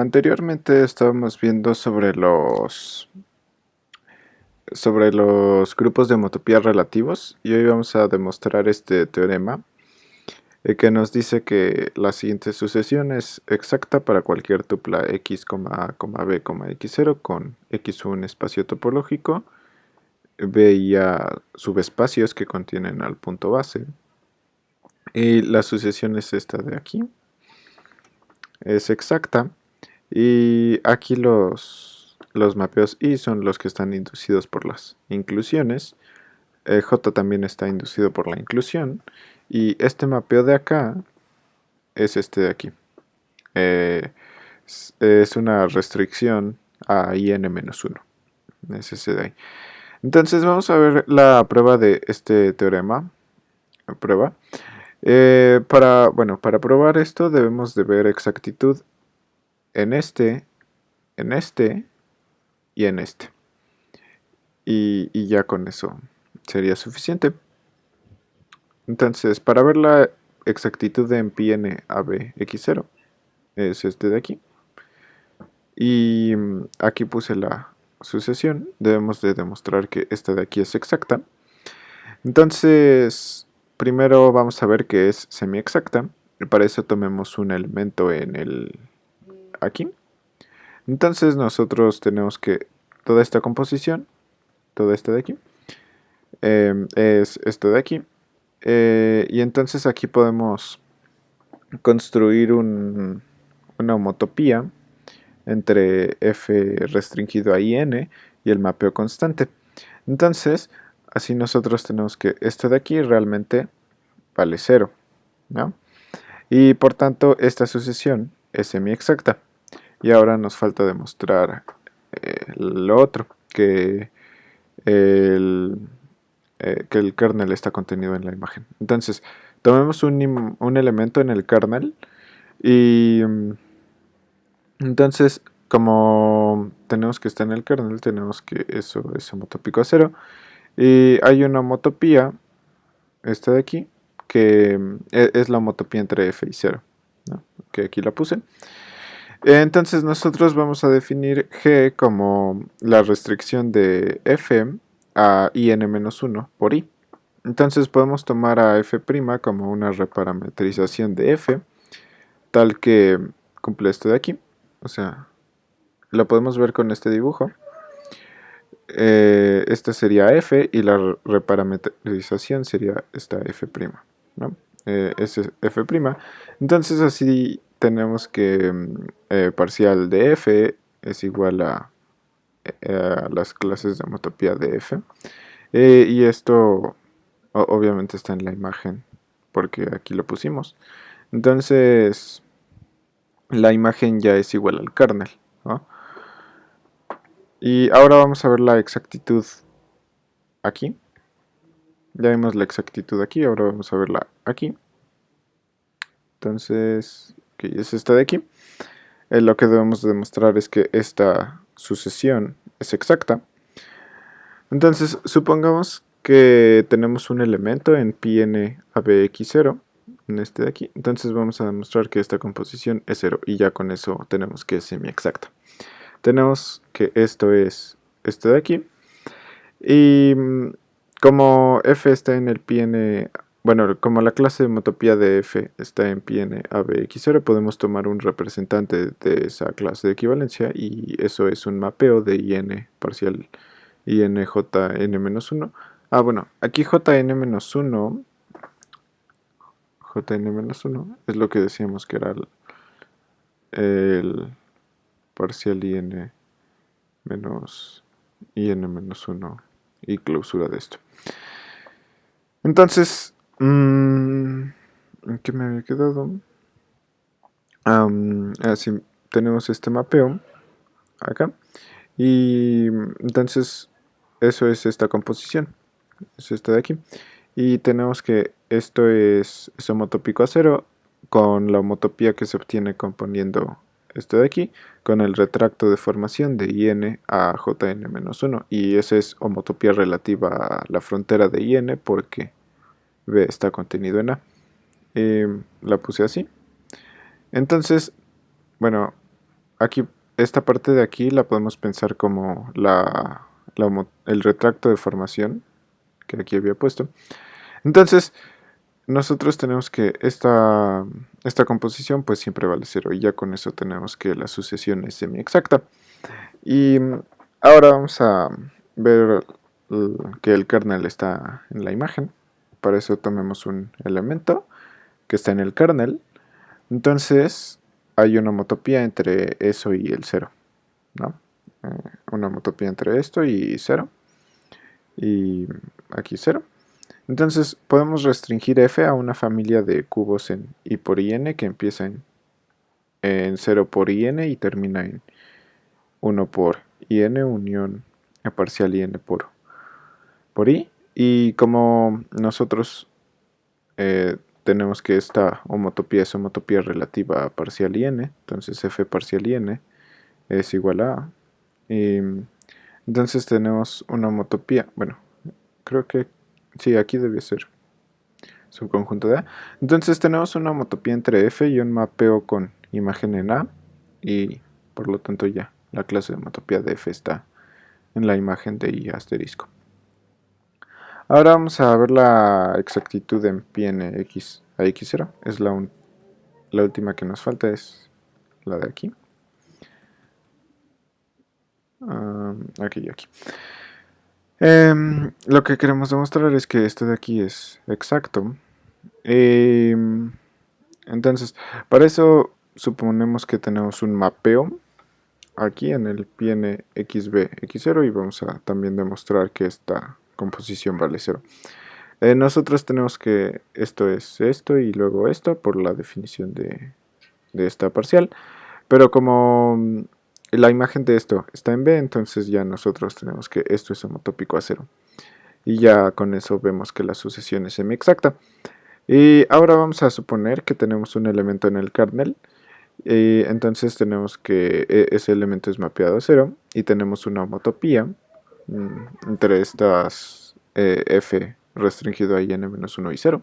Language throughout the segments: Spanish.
Anteriormente estábamos viendo sobre los grupos de homotopía relativos y hoy vamos a demostrar este teorema que nos dice que la siguiente sucesión es exacta para cualquier tupla x, a, b, x0 con x un espacio topológico, b y a subespacios que contienen al punto base, y la sucesión es esta de aquí, es exacta. Y aquí los mapeos I son los que están inducidos por las inclusiones. J también está inducido por la inclusión. Y este mapeo de acá es este de aquí. Es una restricción a IN-1. Es ese de ahí. Entonces vamos a ver la prueba de este teorema. Para probar esto debemos de ver exactitud en este y en este. Y ya con eso sería suficiente. Entonces, para ver la exactitud de pi n a b x0, es este de aquí. Y aquí puse la sucesión. Debemos de demostrar que esta de aquí es exacta. Entonces, primero vamos a ver que es semi-exacta. Y para eso tomemos un elemento en el aquí. Entonces nosotros tenemos que toda esta composición, toda esta de aquí, es esto de aquí. Y entonces aquí podemos construir una homotopía entre f restringido a in y el mapeo constante. Entonces, así nosotros tenemos que esto de aquí realmente vale 0, ¿no? Y por tanto, esta sucesión es semi-exacta. Y ahora nos falta demostrar lo otro, que el kernel está contenido en la imagen. Entonces, tomemos un elemento en el kernel y entonces, como tenemos que estar en el kernel, tenemos que eso es homotópico a 0. Y hay una homotopía, esta de aquí, que es la homotopía entre f y 0, ¿no? Que aquí la puse. Entonces nosotros vamos a definir G como la restricción de f a in-1 por i. Entonces podemos tomar a f' como una reparametrización de f, tal que cumple esto de aquí. O sea, lo podemos ver con este dibujo. Esta sería f y la reparametrización sería esta f', ¿no? Es f'. Entonces así tenemos que parcial de f es igual a las clases de homotopía de f. Y esto obviamente está en la imagen porque aquí lo pusimos. Entonces la imagen ya es igual al kernel, ¿no? Y ahora vamos a ver la exactitud aquí. Ya vimos la exactitud aquí, ahora vamos a verla aquí. Entonces, es esta de aquí. Lo que debemos demostrar es que esta sucesión es exacta. Entonces, supongamos que tenemos un elemento en pi n a b x0, en este de aquí. Entonces vamos a demostrar que esta composición es 0 y ya con eso tenemos que es semi-exacta. Tenemos que esto es esto de aquí. Y como f está en el pi n, bueno, como la clase de homotopía de f está en pi n a b x0, podemos tomar un representante de esa clase de equivalencia y eso es un mapeo de in parcial INJN-1. Ah, bueno, aquí JN-1 es lo que decíamos que era el parcial IN-1 y clausura de esto. Entonces, ¿en qué me había quedado? Así tenemos este mapeo acá y entonces eso es esta composición, es esta de aquí. Y tenemos que esto es homotópico a 0 con la homotopía que se obtiene componiendo esto de aquí con el retracto de formación de IN a JN-1 y esa es homotopía relativa a la frontera de IN porque B está contenido en A. La puse así. Entonces, bueno, aquí, esta parte de aquí la podemos pensar como el retracto de formación que aquí había puesto. Entonces, nosotros tenemos que esta composición pues siempre vale 0 y ya con eso tenemos que la sucesión es semi-exacta. Y ahora vamos a ver que el kernel está en la imagen. Para eso tomemos un elemento que está en el kernel. Entonces hay una homotopía entre eso y el 0, ¿no? Una homotopía entre esto y 0. Y aquí 0. Entonces podemos restringir f a una familia de cubos en i por in que empieza en 0 por in y termina en 1 por in unión parcial in por i. Y como nosotros tenemos que esta homotopía es homotopía relativa a parcial in, entonces f parcial in es igual a A. Y entonces tenemos una homotopía, bueno, creo que sí, aquí debe ser subconjunto de A. Entonces tenemos una homotopía entre f y un mapeo con imagen en A, y por lo tanto ya la clase de homotopía de f está en la imagen de i asterisco. Ahora vamos a ver la exactitud en pi n x a x0. Es la última que nos falta, es la de aquí. Aquí y aquí. Lo que queremos demostrar es que esto de aquí es exacto. Entonces, para eso suponemos que tenemos un mapeo aquí en el pi n xb x0 y vamos a también demostrar que esta composición vale 0. Nosotros tenemos que esto es esto y luego esto por la definición de esta parcial, pero como la imagen de esto está en B, entonces ya nosotros tenemos que esto es homotópico a 0. Y ya con eso vemos que la sucesión es semi-exacta. Y ahora vamos a suponer que tenemos un elemento en el kernel. Y entonces tenemos que ese elemento es mapeado a 0 y tenemos una homotopía entre estas f restringido a n-1 y 0.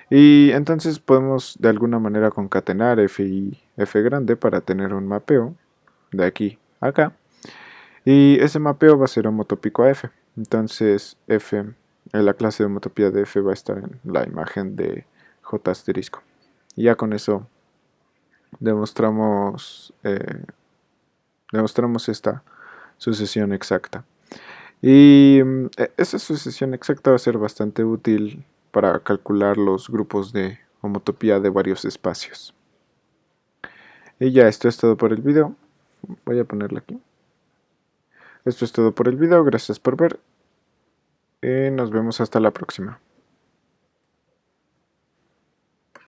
Y entonces podemos de alguna manera concatenar f y f grande para tener un mapeo de aquí a acá. Y ese mapeo va a ser homotópico a f. Entonces f, la clase de homotopía de f va a estar en la imagen de j asterisco. Y ya con eso demostramos esta sucesión exacta. Y esa sucesión exacta va a ser bastante útil para calcular los grupos de homotopía de varios espacios. Y ya, esto es todo por el video. Voy a ponerlo aquí. Esto es todo por el video, gracias por ver. Y nos vemos hasta la próxima.